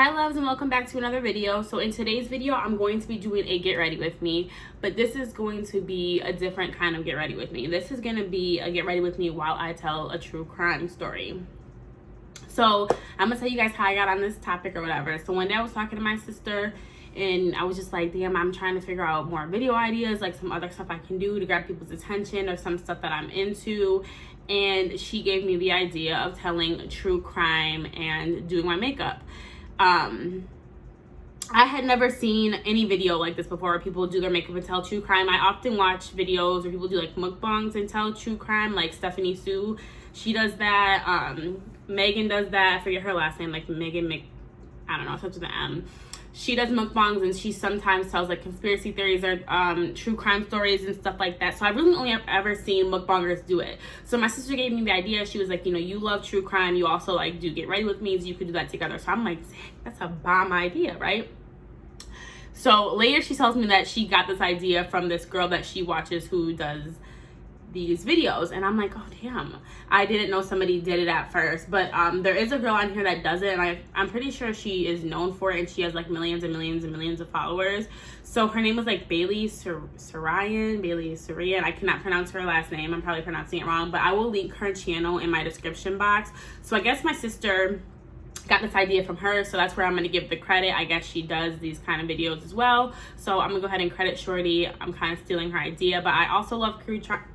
Hi loves, and welcome back to another video. So in today's video I'm going to be doing a get ready with me, but this is going to be a different kind of get ready with me. This is going to be a get ready with me while I tell a true crime story. So I'm gonna tell you guys how I got on this topic or whatever. So one day I was talking to my sister and I was just like, damn, I'm trying to figure out more video ideas, like some other stuff I can do to grab people's attention or some stuff that I'm into. And she gave me the idea of telling true crime and doing my makeup. I had never seen any video like this before where people do their makeup and tell true crime. I often watch videos where people do like mukbangs and tell true crime, like Stephanie Sue. She does that. Megan does that. I forget her last name, like Megan I don't know, starts with an M. She does mukbangs and she sometimes tells like conspiracy theories or true crime stories and stuff like that. So I really only have ever seen mukbangers do it. So my sister gave me the idea. She was like, you know, you love true crime. You also like do get ready with me, so you could do that together. So I'm like, that's a bomb idea, right? So later she tells me that she got this idea from this girl that she watches who does these videos, and I'm like, oh damn, I didn't know somebody did it at first. But there is a girl on here that does it, and I'm pretty sure she is known for it, and she has like millions and millions and millions of followers. So her name was like Bailey Surian. I cannot pronounce her last name. I'm probably pronouncing it wrong, but I will link her channel in my description box. So I guess my sister got this idea from her, so that's where I'm going to give the credit. I guess she does these kind of videos as well, so I'm gonna go ahead and credit Shorty. I'm kind of stealing her idea, but I also love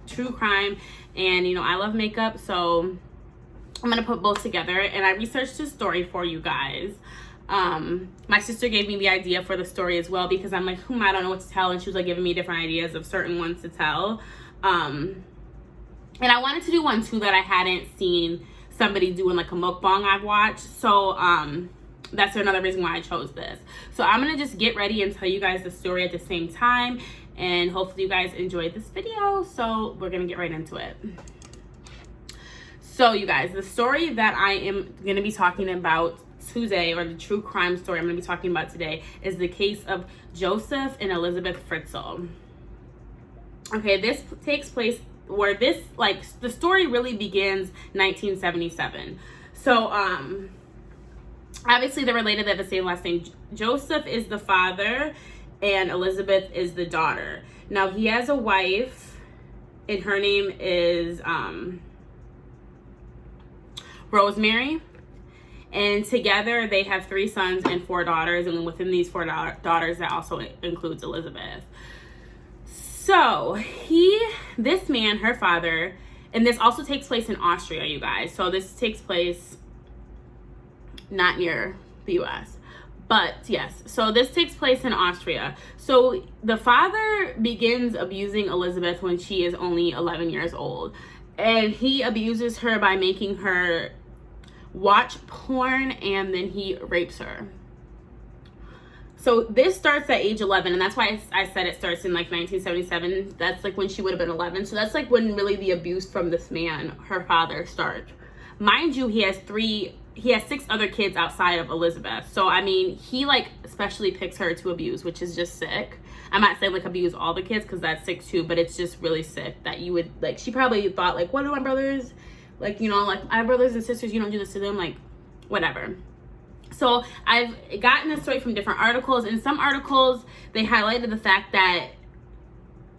true crime, and you know, I love makeup, so I'm gonna put both together. And I researched this story for you guys. My sister gave me the idea for the story as well, because I'm like, I don't know what to tell, and she was like giving me different ideas of certain ones to tell. And I wanted to do one too that I hadn't seen somebody doing, like a mukbang I've watched. So that's another reason why I chose this. So I'm gonna just get ready and tell you guys the story at the same time, and hopefully you guys enjoyed this video. So we're gonna get right into it. So you guys, the story that I am gonna be talking about today, or the true crime story I'm gonna be talking about today, is the case of Joseph and Elisabeth Friztl. Okay, this takes place where this, like, the story really begins 1977. So obviously they're related. They have the same last name. Joseph is the father and Elisabeth is the daughter. Now he has a wife and her name is Rosemary, and together they have 3 sons and 4 daughters, and within these 4 daughters that also includes Elisabeth. So this man, her father, and this also takes place in Austria, you guys. So this takes place not near the US, but yes. So this takes place in Austria. So the father begins abusing Elisabeth when she is only 11 years old. And he abuses her by making her watch porn, and then he rapes her. So this starts at age 11, and that's why I said it starts in like 1977. That's like when she would have been 11. So that's like when really the abuse from this man, her father, starts. Mind you, he has 6 other kids outside of Elisabeth. So I mean, he like especially picks her to abuse, which is just sick. I'm not saying like abuse all the kids, because that's sick too, but it's just really sick that you would, like, she probably thought like, what do my brothers, like, you know, like I have brothers and sisters, you don't do this to them, like whatever. So I've gotten this story from different articles. In some articles, they highlighted the fact that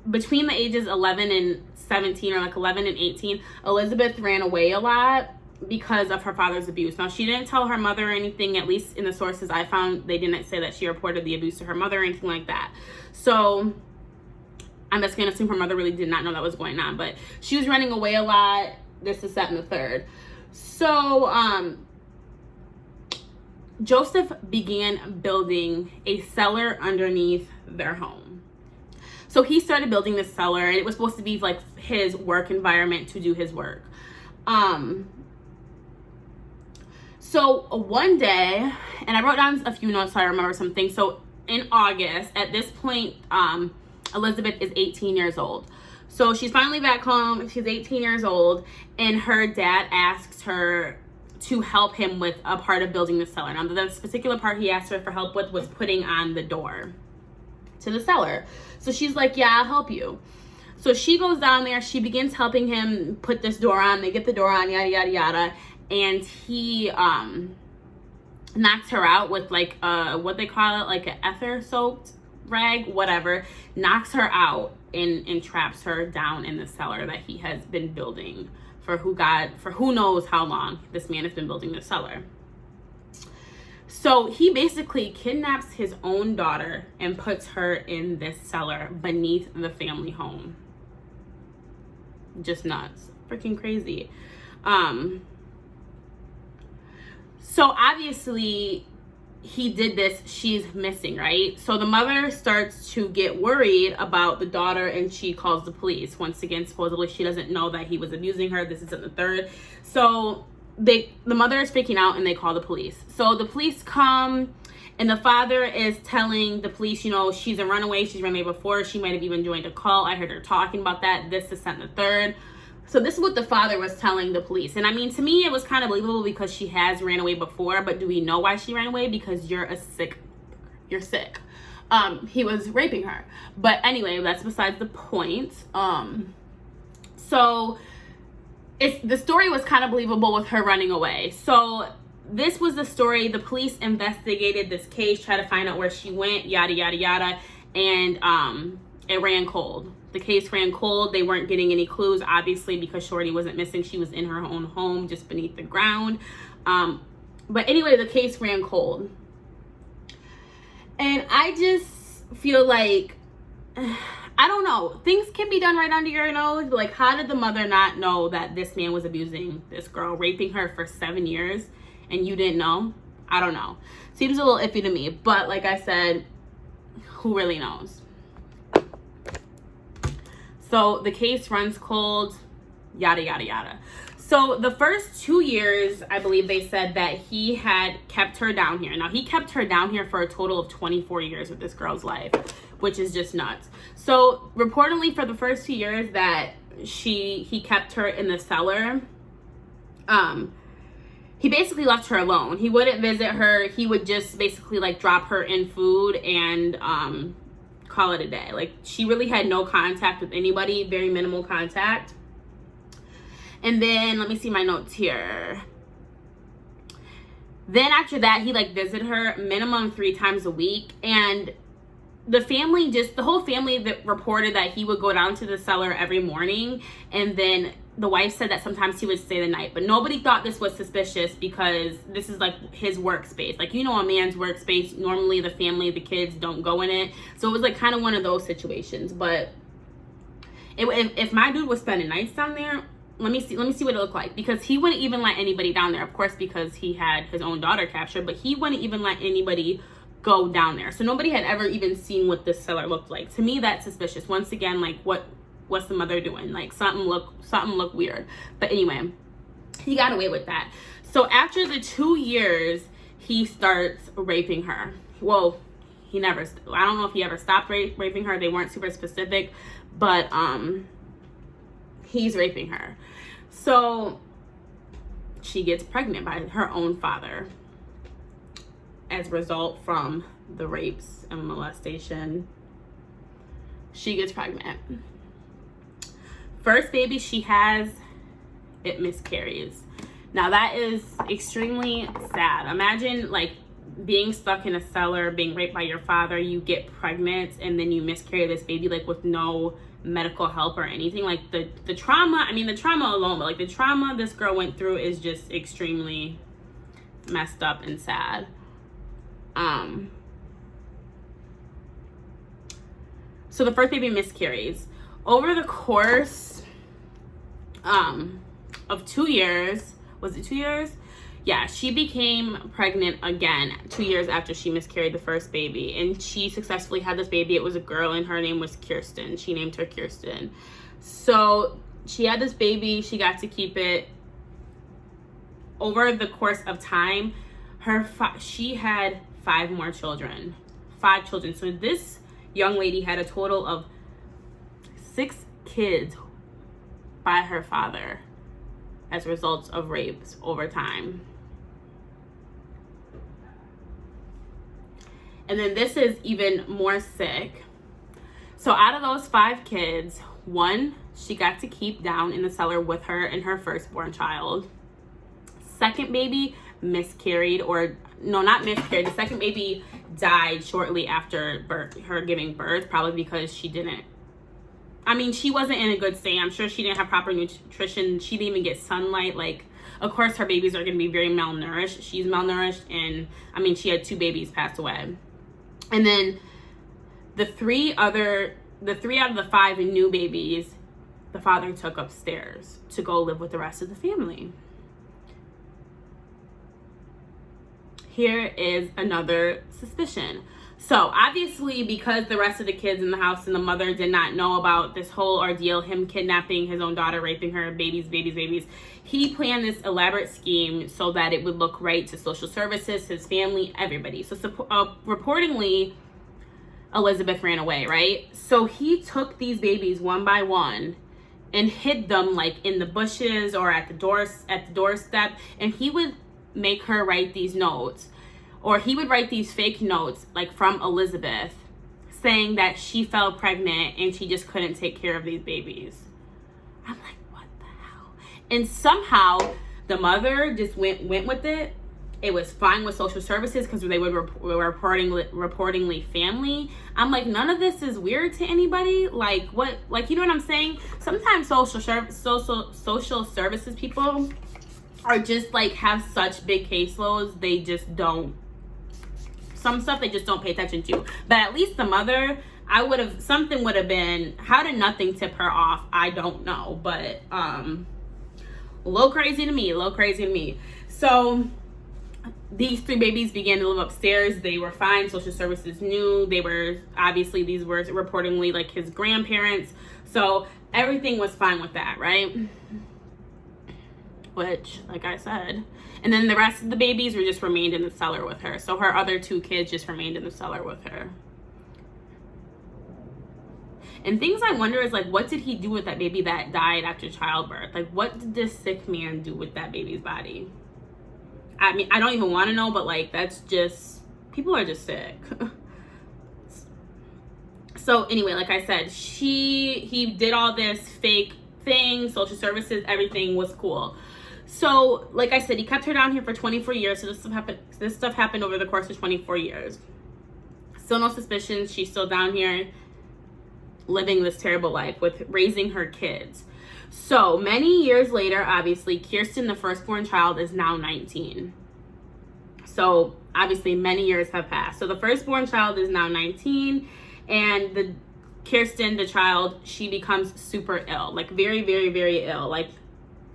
between the ages 11 and 17, or like 11 and 18, Elisabeth ran away a lot because of her father's abuse. Now, she didn't tell her mother or anything, at least in the sources I found. They didn't say that she reported the abuse to her mother or anything like that. So I'm just going to assume her mother really did not know that was going on. But she was running away a lot. This is that and the third. So, Joseph began building a cellar underneath their home. So he started building this cellar, and it was supposed to be like his work environment to do his work. So one day, and I wrote down a few notes so I remember some things. So in August, at this point, Elisabeth is 18 years old. So she's finally back home. She's 18 years old, and her dad asks her to help him with a part of building the cellar. Now, the particular part he asked her for help with was putting on the door to the cellar. So she's like, yeah, I'll help you. So she goes down there. She begins helping him put this door on. They get the door on, yada, yada, yada. And he knocks her out with like what they call it, like an ether soaked rag, whatever, knocks her out and traps her down in the cellar that he has been building for who knows how long this man has been building this cellar. So he basically kidnaps his own daughter and puts her in this cellar beneath the family home. Just nuts. Freaking crazy. So obviously he did this. She's missing, right? So the mother starts to get worried about the daughter and she calls the police. Once again, supposedly she doesn't know that he was abusing her. This isn't the third. So the mother is freaking out and they call the police. So the police come and the father is telling the police, you know, she's a runaway. She's run away before. She might have even joined a cult. I heard her talking about that. This, and the third. So this is what the father was telling the police. And I mean, to me, it was kind of believable because she has ran away before. But do we know why she ran away? Because you're sick. He was raping her. But anyway, that's besides the point. So the story was kind of believable with her running away. So this was the story. The police investigated this case, tried to find out where she went, yada, yada, yada. And it ran cold. The case ran cold. They weren't getting any clues, obviously, because Shorty wasn't missing. She was in her own home, just beneath the ground. But anyway, the case ran cold. And I just feel like, I don't know. Things can be done right under your nose. Like, how did the mother not know that this man was abusing this girl, raping her for 7 years, and you didn't know? I don't know. Seems a little iffy to me. But like I said, who really knows? So the case runs cold, yada, yada, yada. So the first 2 years, I believe they said that he had kept her down here. Now, he kept her down here for a total of 24 years of this girl's life, which is just nuts. So reportedly for the first 2 years that he kept her in the cellar, he basically left her alone. He wouldn't visit her. He would just basically like drop her in food and call it a day. Like, she really had no contact with anybody, very minimal contact. And then let me see my notes here. Then after that, he like visited her minimum 3 times a week. And the whole family that reported that he would go down to the cellar every morning. And then the wife said that sometimes he would stay the night, but nobody thought this was suspicious because this is like his workspace. Like, you know, a man's workspace, normally the family, the kids don't go in it. So it was like kind of one of those situations. But if my dude was spending nights down there, let me see what it looked like, because he wouldn't even let anybody down there, of course, because he had his own daughter captured, but he wouldn't even let anybody go down there. So nobody had ever even seen what this cellar looked like. To me, that's suspicious. Once again, like, what's the mother doing? Like, something looked weird. But anyway, he got away with that. So after the 2 years, he starts raping her. Well, I don't know if he ever stopped raping her. They weren't super specific, but he's raping her. So she gets pregnant by her own father as a result from the rapes and molestation. She gets pregnant. First baby she has, it miscarries. Now that is extremely sad. Imagine like being stuck in a cellar, being raped by your father, you get pregnant, and then you miscarry this baby like with no medical help or anything. Like the trauma, I mean the trauma alone, but like the trauma this girl went through is just extremely messed up and sad. So the first baby miscarries. Over the course of 2 years, was it 2 years? Yeah, she became pregnant again 2 years after she miscarried the first baby, and she successfully had this baby. It was a girl, and her name was Kirsten. She named her Kirsten. So she had this baby. She got to keep it. Over the course of time, she had 5 more children. 5 children. So this young lady had a total of 6 kids by her father as a result of rapes over time. And then this is even more sick. So out of those 5 kids, 1 she got to keep down in the cellar with her and her firstborn child. Second baby miscarried, or no, not miscarried. The second baby died shortly after her giving birth, probably because she wasn't in a good state. I'm sure she didn't have proper nutrition. She didn't even get sunlight. Like, of course, her babies are going to be very malnourished. She's malnourished, and she had 2 babies pass away. And then the 3 out of the 5 new babies, the father took upstairs to go live with the rest of the family. Here is another suspicion. So obviously, because the rest of the kids in the house and the mother did not know about this whole ordeal, him kidnapping his own daughter, raping her, babies, he planned this elaborate scheme so that it would look right to social services, his family, everybody. So reportedly, Elisabeth ran away, right? So he took these babies one by one and hid them like in the bushes or at the doorstep, and he would make her write these notes, or he would write these fake notes like from Elisabeth saying that she fell pregnant and she just couldn't take care of these babies. I'm like, what the hell? And somehow the mother just went with it. It was fine with social services because they were reportedly family. I'm like, none of this is weird to anybody. Like, what? Like, you know what I'm saying? Sometimes social services people are just like have such big caseloads, they just don't. Some stuff they just don't pay attention to. But at least the mother, something would have been. How did nothing tip her off? I don't know, but a little crazy to me. So these 3 babies began to live upstairs. They were fine. Social services knew. These were reportedly like his grandparents. So everything was fine with that, right? Which, like I said. And then the rest of the babies just remained in the cellar with her. So her other 2 kids just remained in the cellar with her. And things I wonder is, like, what did he do with that baby that died after childbirth? Like, what did this sick man do with that baby's body? I don't even want to know, but, like, that's just, people are just sick. So, anyway, like I said, he did all this fake thing, social services, everything was cool. So, like I said, he kept her down here for 24 years. So this stuff happened over the course of 24 years. Still no suspicions. She's still down here living this terrible life with raising her kids. So many years later, obviously, Kirsten, the firstborn child, is now 19. So obviously many years have passed. So the firstborn child is now 19, and Kirsten, the child, she becomes super ill, like very, very, very ill. Like,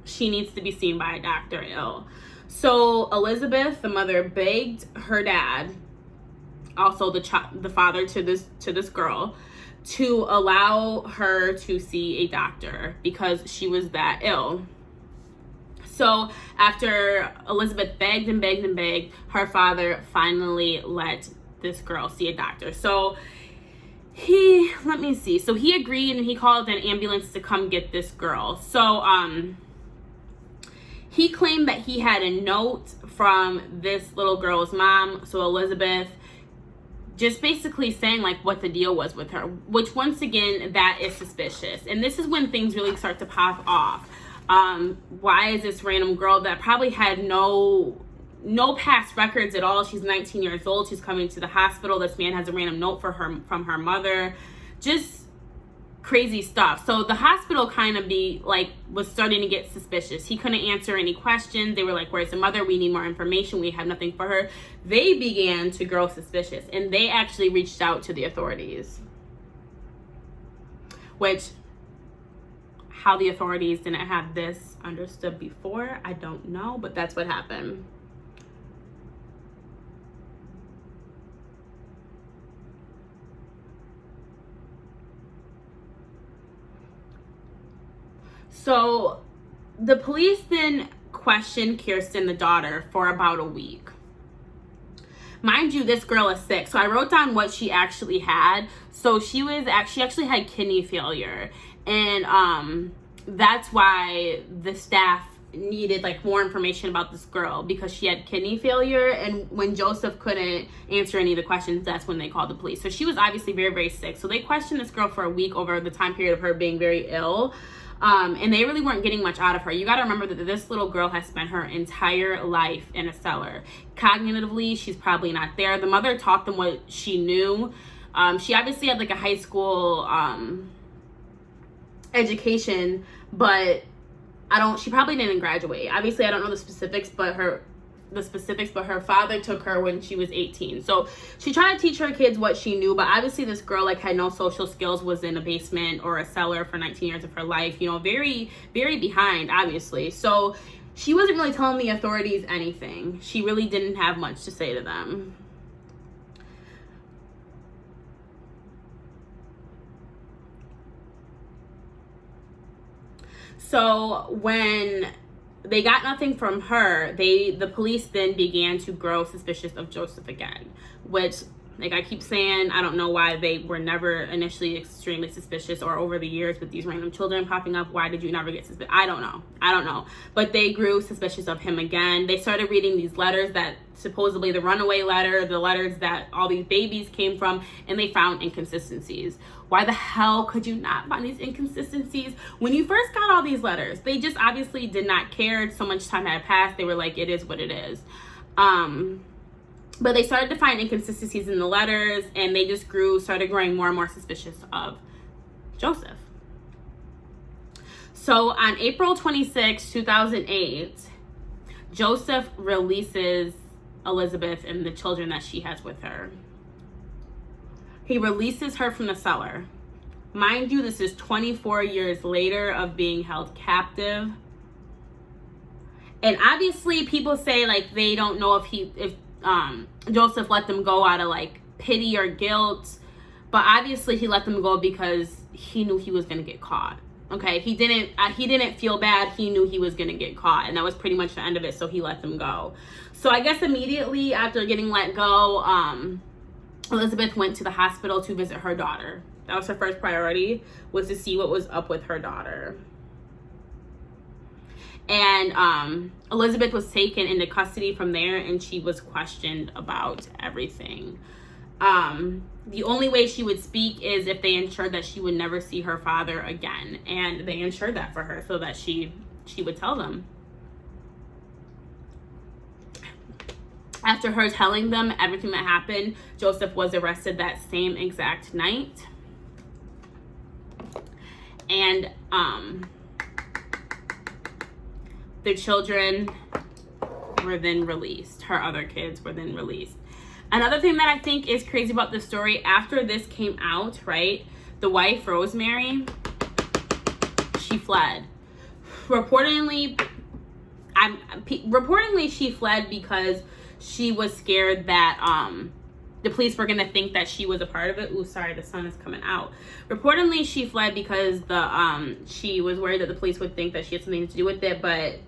she needs to be seen by a doctor ill. So Elisabeth, the mother, begged her dad, also the father to this girl, to allow her to see a doctor because she was that ill. So after Elisabeth begged and begged and begged, her father finally let this girl see a doctor. So he agreed, and he called an ambulance to come get this girl. So he claimed that he had a note from this little girl's mom, so Elisabeth, just basically saying like what the deal was with her, which once again, that is suspicious. And this is when things really start to pop off. Why is this random girl that probably had no past records at all? She's 19 years old. She's coming to the hospital. This man has a random note from her mother. Just crazy stuff. So the hospital kind of was starting to get suspicious. He couldn't answer any questions. They were like, where's the mother? We need more information. We have nothing for her. They began to grow suspicious, and they actually reached out to the authorities. Which, how the authorities didn't have this understood before, I don't know, but that's what happened. So the police then questioned Kirsten, the daughter, for about a week. Mind you, this girl is sick. So I wrote down what she actually had. So she actually had kidney failure. And that's why the staff needed more information about this girl, because she had kidney failure. And when Joseph couldn't answer any of the questions, that's when they called the police. So she was obviously very, very sick. So they questioned this girl for a week over the time period of her being very ill. And they really weren't getting much out of her. You got to remember that this little girl has spent her entire life in a cellar. Cognitively, she's probably not there. The mother taught them what she knew. She obviously had like a high school education, but she probably didn't graduate. Obviously, I don't know the specifics, but her father took her when she was 18. So she tried to teach her kids what she knew, but obviously this girl like had no social skills, was in a basement or a cellar for 19 years of her life, you know, very, very behind, obviously. So she wasn't really telling the authorities anything. She really didn't have much to say to them. So when they got nothing from her, the police then began to grow suspicious of Joseph again, which, like I keep saying, I don't know why they were never initially extremely suspicious, or over the years with these random children popping up, why did you never get suspicious? I don't know. But they grew suspicious of him again. They started reading these letters that supposedly the runaway letter, the letters that all these babies came from, and they found inconsistencies. Why the hell could you not find these inconsistencies? When you first got all these letters, they just obviously did not care. So much time had passed. They were like, it is what it is. But they started to find inconsistencies in the letters, and they just started growing more and more suspicious of Joseph. So on April 26, 2008, Joseph releases Elisabeth and the children that she has with her. He releases her from the cellar. Mind you, this is 24 years later of being held captive. And obviously people say like they don't know if Joseph let them go out of like pity or guilt, but obviously he let them go because he knew he was going to get caught. Okay, he didn't feel bad. He knew he was going to get caught, and that was pretty much the end of it, so he let them go. So I guess immediately after getting let go, Elisabeth went to the hospital to visit her daughter. That was her first priority, was to see what was up with her daughter. And Elisabeth was taken into custody from there, and she was questioned about everything. The only way she would speak is if they ensured that she would never see her father again. And they ensured that for her so that she would tell them. After her telling them everything that happened, Joseph was arrested that same exact night. And the children were then released. Her other kids were then released. Another thing that I think is crazy about this story, after this came out, right, the wife, Rosemary, she fled. Reportedly, she fled because she was scared that the police were going to think that she was a part of it. Ooh, sorry, the sun is coming out. Reportedly, she fled because she was worried that the police would think that she had something to do with it, but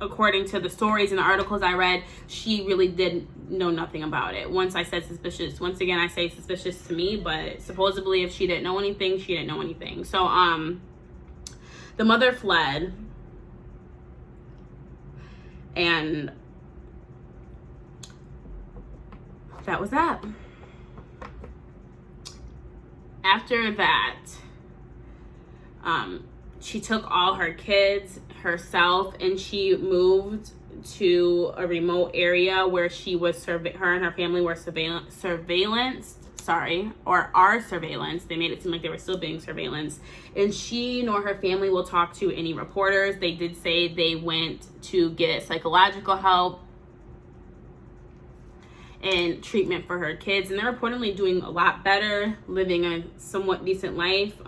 according to the stories and the articles I read, she really did know nothing about it. Once I said suspicious, once again, I say suspicious to me, but supposedly if she didn't know anything, she didn't know anything. So, the mother fled, and that was that. After that, she took all her kids, herself, and she moved to a remote area where she was her and her family were surveillance. They made it seem like they were still being surveillance. And she nor her family will talk to any reporters. They did say they went to get psychological help and treatment for her kids, and they're reportedly doing a lot better, living a somewhat decent life.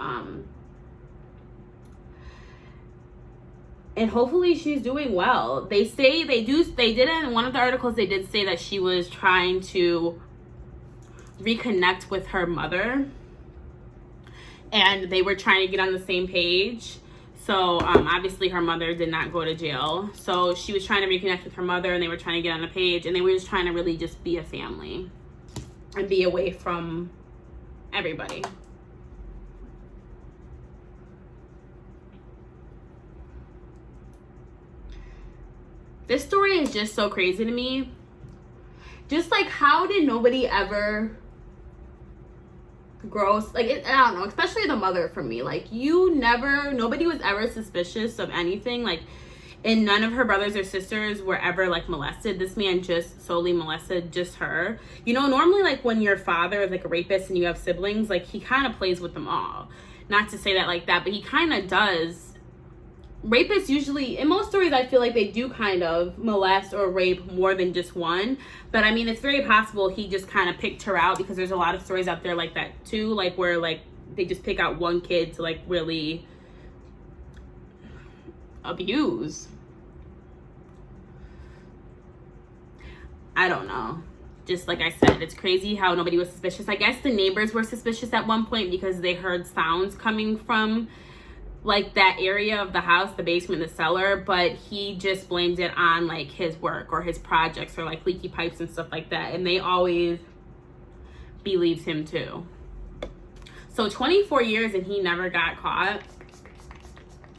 And hopefully she's doing well. They did in one of the articles, they did say that she was trying to reconnect with her mother, and they were trying to get on the same page. So obviously her mother did not go to jail, so she was trying to reconnect with her mother, and they were trying to get on the page, and they were just trying to really just be a family and be away from everybody. This story is just so crazy to me. Just like, how did nobody ever gross. Like, I don't know, especially the mother for me. Like, nobody was ever suspicious of anything. Like, and none of her brothers or sisters were ever, like, molested. This man just solely molested just her. You know, normally, like, when your father is, like, a rapist and you have siblings, like, he kind of plays with them all. Not to say that like that, but he kind of does. Rapists usually, in most stories, I feel like they do kind of molest or rape more than just one. But I mean, it's very possible he just kind of picked her out, because there's a lot of stories out there like that too, like where like they just pick out one kid to like really abuse. I don't know. Just like I said, it's crazy how nobody was suspicious. I guess the neighbors were suspicious at one point because they heard sounds coming from like that area of the house, the basement, the cellar, but he just blamed it on like his work or his projects or like leaky pipes and stuff like that, and they always believed him too. So 24 years and he never got caught,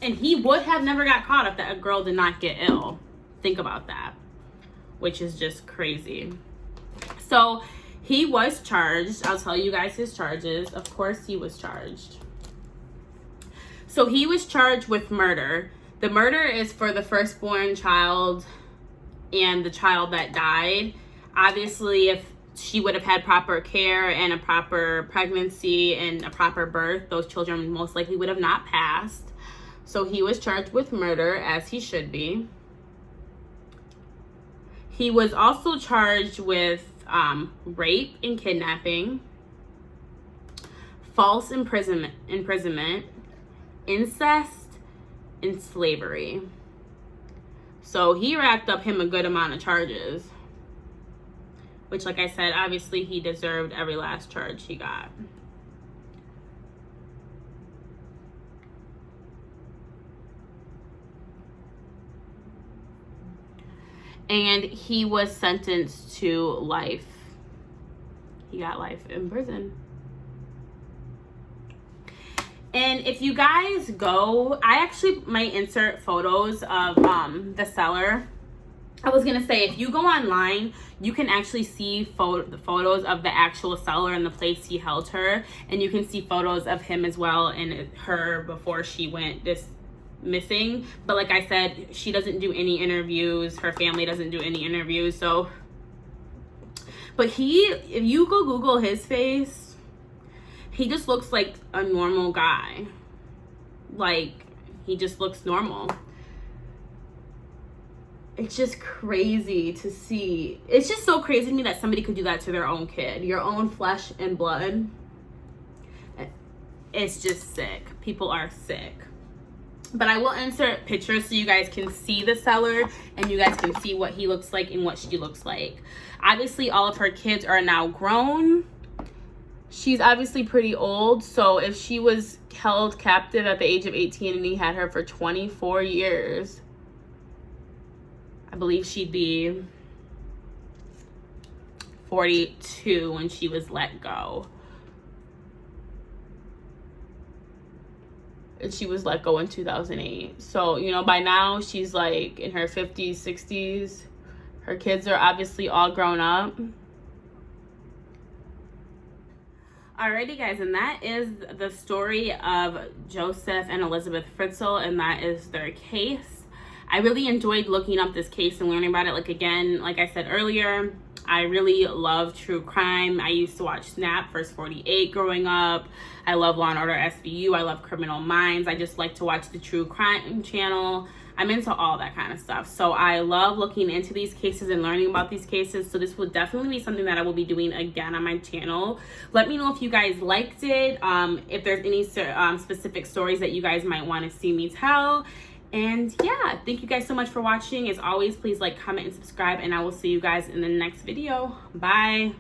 and he would have never got caught if that girl did not get ill. Think about that, which is just crazy. So he was charged. I'll tell you guys his charges. Of course he was charged. So he was charged with murder. The murder is for the firstborn child and the child that died. Obviously, if she would have had proper care and a proper pregnancy and a proper birth, those children most likely would have not passed. So he was charged with murder, as he should be. He was also charged with rape and kidnapping, false imprisonment, incest, and slavery. So he racked up him a good amount of charges, which, like I said, obviously he deserved every last charge he got. And he was sentenced to life. He got life in prison. And if you guys go, I actually might insert photos of the cellar. I was going to say, if you go online, you can actually see the photos of the actual cellar and the place he held her. And you can see photos of him as well and her before she went missing. But like I said, she doesn't do any interviews. Her family doesn't do any interviews. So, but if you go Google his face, he just looks like a normal guy. Like, he just looks normal. It's just crazy to see. It's just so crazy to me that somebody could do that to their own kid, your own flesh and blood. It's just sick. People are sick. But I will insert pictures so you guys can see the cellar and you guys can see what he looks like and what she looks like. Obviously, all of her kids are now grown. She's obviously pretty old. So if she was held captive at the age of 18 and he had her for 24 years, I believe she'd be 42 when she was let go. And she was let go in 2008. So, you know, by now she's like in her 50s, 60s. Her kids are obviously all grown up. Alrighty, guys, and that is the story of Joseph and Elisabeth Friztl, and that is their case. I really enjoyed looking up this case and learning about it. Like, again, like I said earlier, I really love true crime. I used to watch Snap, First 48 growing up. I love Law & Order SVU. I love Criminal Minds. I just like to watch the true crime channel. I'm into all that kind of stuff. So I love looking into these cases and learning about these cases. So this will definitely be something that I will be doing again on my channel. Let me know if you guys liked it. If there's any specific stories that you guys might want to see me tell. And yeah, thank you guys so much for watching. As always, please like, comment, and subscribe, and I will see you guys in the next video. Bye.